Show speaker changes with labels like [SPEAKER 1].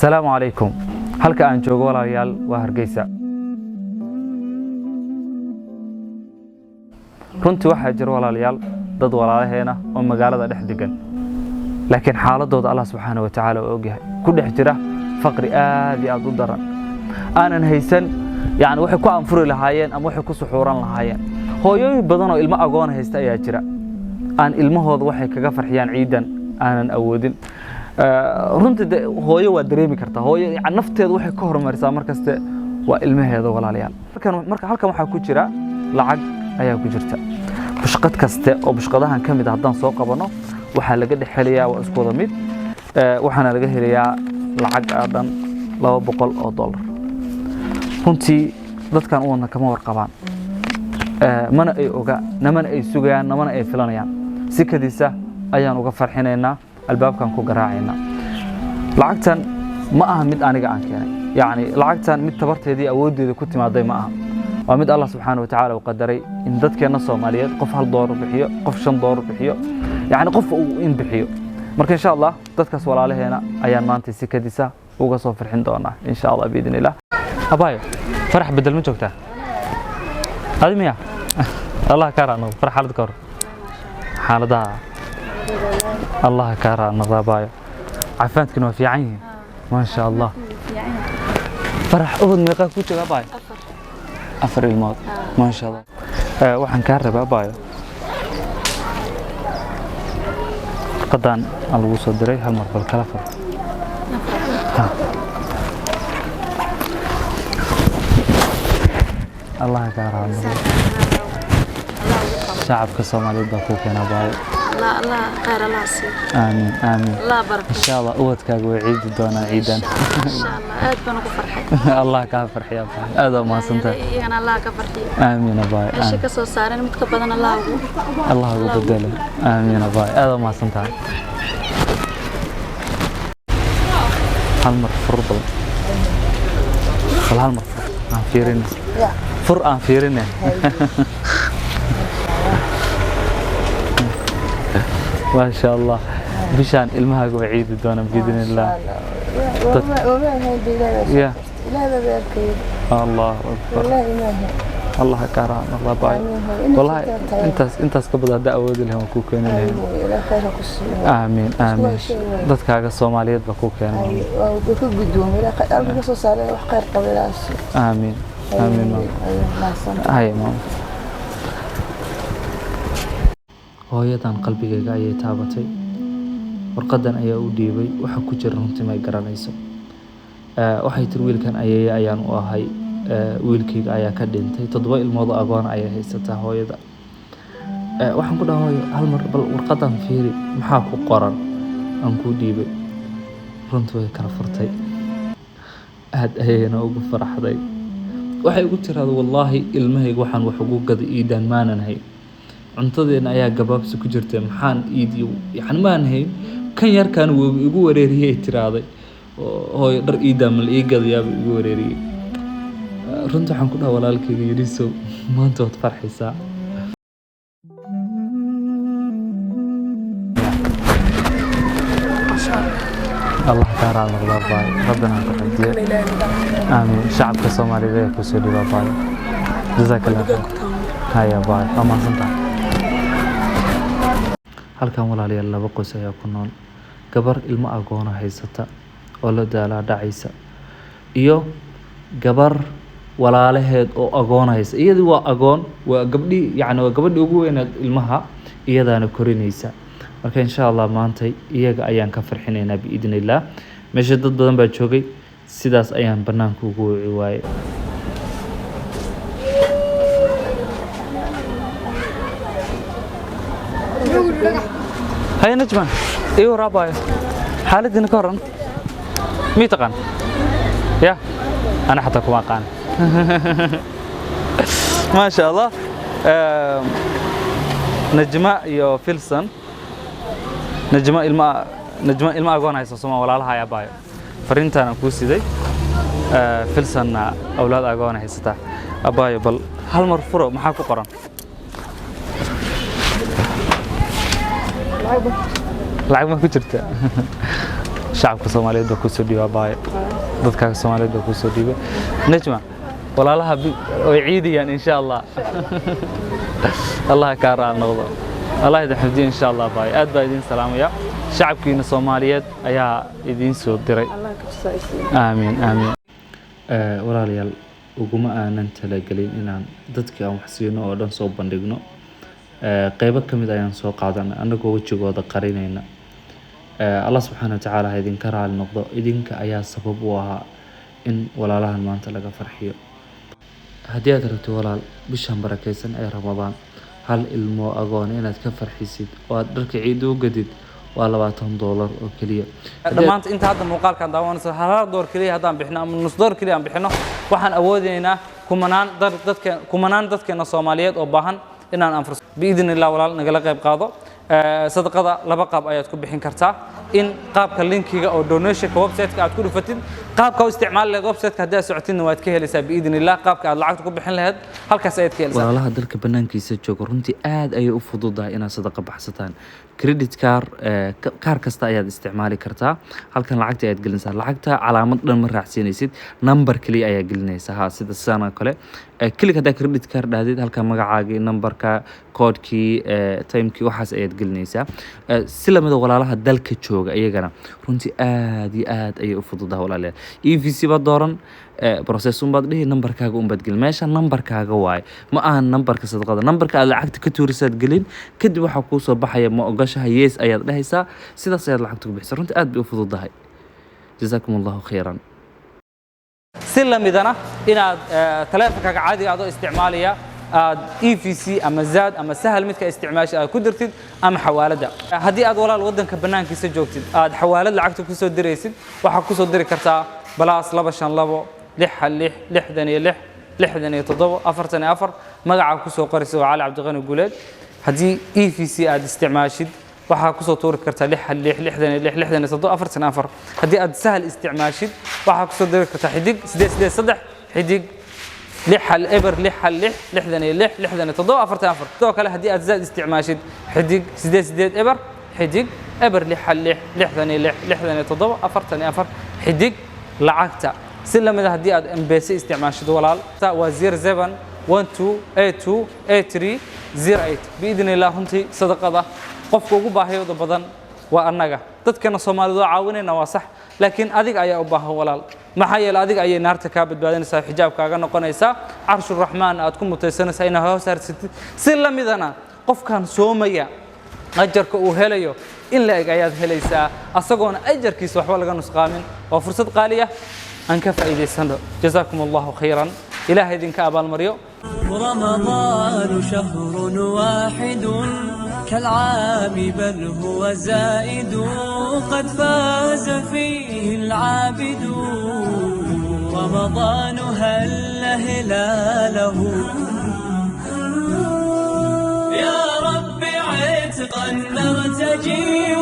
[SPEAKER 1] السلام عليكم. halka aan joogo walaalayaal waa Hargeysa. runtii waxa jira walaalayaal dad walaalaheena oo magaalada dhex degan laakiin xaaladooda Allah subhanahu wa ta'ala oo ogyahay ku dhex jira faqri aad iyo aad u daran aanan haysan yani waxay ku anfuri lahaayeen ama waxay ku suxuuran lahaayeen hooyooyin badan oo ilmo agoon haysta ayaa jira aan ilmahooda waxay kaga farxiyaan ciidan aanan awoodin runtii hooyo waa dareemi kartaa hooyo nafteedu waxay ka hormarsaa markaste waa ilmaheeda walaalayaal marka halkan waxa ku jira lacag ayaa ku jirta bushqad kaste oo bushqadahan kamid ah hadaan soo qabano waxa laga dhaxelayaa waa isku wada mid waxaana laga helayaa lacag aadan $200 runtii dadkan uuna kama warqabaan mana ay oga namana ay sugayaan namana ay filanayaan si kadisa ayaan uga farxinaynaa albaabkan ku garaacayna lacagtan ma aha mid aniga aan keenay yani lacagtan mid tabarteedii awoodeeda ku timaaday ma aha waa mid Allah subhanahu wa ta'ala uu qadaray in dadkeena Soomaaliyeed qof $1 bixiyo qof $5 bixiyo yani qof uu in bixiyo marka insha Allah dadkaas walaalaheena ayaan maanta si kadisa uga soo farxin doonaa insha Allah biidinillah abayo farax bedel ma joogtaa admiya Allah ka raano farxad ka hor xaaladaha الله كارا نضابايا عفانتك انه في عيني ما شاء الله فرح اود ميقا كنت غبايا افر الموت ما شاء الله waxaan ka rabaa baayo qadaan lagu soo diray hal mar bal kala far الله كارا شعبك الصومالي باكو كان بايو
[SPEAKER 2] الله خير الله يسير
[SPEAKER 1] آمين آمين
[SPEAKER 2] الله بركة
[SPEAKER 1] إن شاء الله أودك وعيد دونا عيدا
[SPEAKER 2] إن شاء الله أد بنو فرحي
[SPEAKER 1] الله كافر يا باي هذا ما سنت
[SPEAKER 2] أنا الله كفرحي
[SPEAKER 1] آمين يا باي
[SPEAKER 2] إيش كسر صارين متكبرنا الله
[SPEAKER 1] الله بدله آمين يا باي هذا ما سنت هالمر فرض هالمر فيرين فر فيرين ما شاء الله بشان المها وعيد دونا بإذن الله يا الله أكبر الله كرام الله باي والله انت قبل هذا أود لهم كوكين لهم آمين آمين ضدك على الصوماليات بكوكين آمين آمين هاي مام hooyadan qalbigayga ayay taabatay warqadan ayaa u dhiibay waxa ku jira runtii ma garanayso waxay tir wiilkan ayaan u ahay wiilkayga ayaa ka dhintay 7 ilmood agoon ayay haysataa hooyada waxaan ku dhahay hal mar bal warqadan fiiri maxaa ku qoran aan ku dhiibay runtii way kala furtay aad ayayna ugu faraxday waxay ugu tiraahdo wallahi ilmahayga waxaan wax ugu gaday iidan maanan hay cuntadeena ayaa gabaabsi ku jirtay maxaan iidiyo yani maan hay kan yarkan uu igu wareeriyay tiraaday hooyo dhar iida mal ii gadayaaba igu wareeriyay runtii waxaan ku dhahay walaalkayga yiriso maanta waad farxaysaa الله كارا الله باي ربنا يقدر آمين شعبك الصومالي ذا كوسو دي باي جزاك الله خير هيا باي أما سنتا halkan walaalayaal laba qoys ayaa ku nool gabar ilmo agoon haysata oo la daala dhacaysa iyo gabar walaalaheed oo agoon haysa iyadu waa agoon waa gabdhi yani waa gabadhi ugu weyn ilmaha iyadaana korinaysa marka insha Allah maanta iyaga ayaan ka farxinaynaa biidinillah meesha dad badan baa joogay sidaas ayaan banaanka ugu waayay هاي نجمة ايوه رابايا حالتي نكرن ميتقن يا انا حتى كما قان ما شاء الله نجمة يو فيلسون نجمة ilma agoon hayso Soomaa walaalaha ayaa baayo farintan ku siday فيلسون awlaad agoon haysata abaayo bal hal mar furo maxaa ku qoran lacag ma ku jirta shacabka Soomaaliyeed baa ku soo dhiibay baay dadka Soomaaliyeed baa ku soo dhiibay najma walaalaha way ciidiyaan insha Allah Allah ka raal noqdo Allah idin xifdiyo insha Allah baay aad baa idin salaamaya shacabkiina Soomaaliyeed ayaa idin soo diray aamin aamin walaalayaal uguma aanan talagelin inaan dadka aan wax siino oo dhan soo bandhigno qaybo kamid ayaan soo qaadanay anagoo wajigooda qarinayna Allah subhanahu wa ta'ala idinka raal noqdo idinka ayaa sabab u ahaa in walaalahan maanta laga farxiyo haddii aad rabto walaal bishan barakeysan ee Ramadaan hal ilmo agoon inaad ka farxisid oo aad dharka ciid u gadid waa $20 oo kaliya dhamaanta inta hadda muuqaalkan daawanayso hal $1 kaliya hadaan bixino ama $0.5 kaliya aan bixino waxaan awoodeynaa kumanaan dadkeena Soomaaliyeed oo baahan inaan anfurso biidinillah walaal nagala qayb qaado sadaqada laba qaab ayaad ku bixin kartaa in qaabka linkiga oo donation-ka website-ka aad ku dhufatid qaabka u isticmaal leed website-ka haddii aad socotidna waad ka helaysaa biidinillah qaabka aad lacagta ku bixin lahayd halkaas ayaad ka helaysaa walaalaha dalka banaankiisa jooga runtii aad ayay u fududahay inaad sadaqa baxsataan credit card kaar kasta ayaad isticmaali kartaa halkan lacagta ayaad gelinaysaa lacagta calaamad dhan ma raacsiinaysid number kaliya ayaa gelinaysaa sida sana kale kaliya hadaa credit card dhaadid halkan magacaagii numberka koodkii timekii waxaas ayaad gelinaysaa si lamida walaalaha dalka jooga iyagana runtii aad iyo aad ayay u fududahay walaalayaal EVC ba dooran process baad dhihi numberkaaga baad gelin meesha numberkaaga waay ma aha numberka sadaqada numberka aad lacagta ka tuurisaad gelin kadib waxa ku soo baxaya ma ogashahay yes ayaad dhahaysaa sidaas ayaad lacagta ku bixisa runtii aad bay u fududahay jazakumullahu khairan si lamidana inaad taleefankaaga caadiga aad u isticmaalaya aad EVC ama zaad ama sahal midka isticmaashay aad ku dirtid ama xawaalada haddii aad walaal wadanka banaankiisa joogtid aad xawaalad lacagta ku soo diraysid waxa ku soo diri kartaa balaas 252 66 magaca ku soo qoraysa waa Cali Cabdiqani Guuleed haddii EVC aad isticmaashid waxa ku soo tuuri kartaa 66 haddii aad sahal isticmaashid waxa ku soo diri kartaa xidig 883 xidig لحل إبر لحل لحدني لحدني تضوء أفرت أفر تو كله هدي أجزاء استعماشد حديق سديد إبر حديق إبر لحل لحدني لحدني تضوء أفرتني أفر حديق لعكتا سلم إذا هدي MBC استعماشد ولال تا وزير زبن 12828308 بإذن الله هنتي صدق ذا قف وجوبه هيود بدن وأنجا تذكرنا الصومال ذو عاوننا وصح لكن أذيك أيه أباه ولال ما حي الأذيك أيه نار تكابد بعدين سا حجاب كأجنا قنيسا عرش الرحمن أتكون متسنة سينا هو سر سلم إذا قف كان سومية أجرك وهليو إلا أجياد هليسا أصقون أجر كيس وحول جنوس قامن وفرصة قالية أنكف أيدي السنة جزاكم الله خيرا إلهي دين كأبا المريو
[SPEAKER 3] رمضان شهر واحد كالعام بل هو زائد قد فاز فيه العابدون رمضان هل هلاله يا رب عتقا نرتجي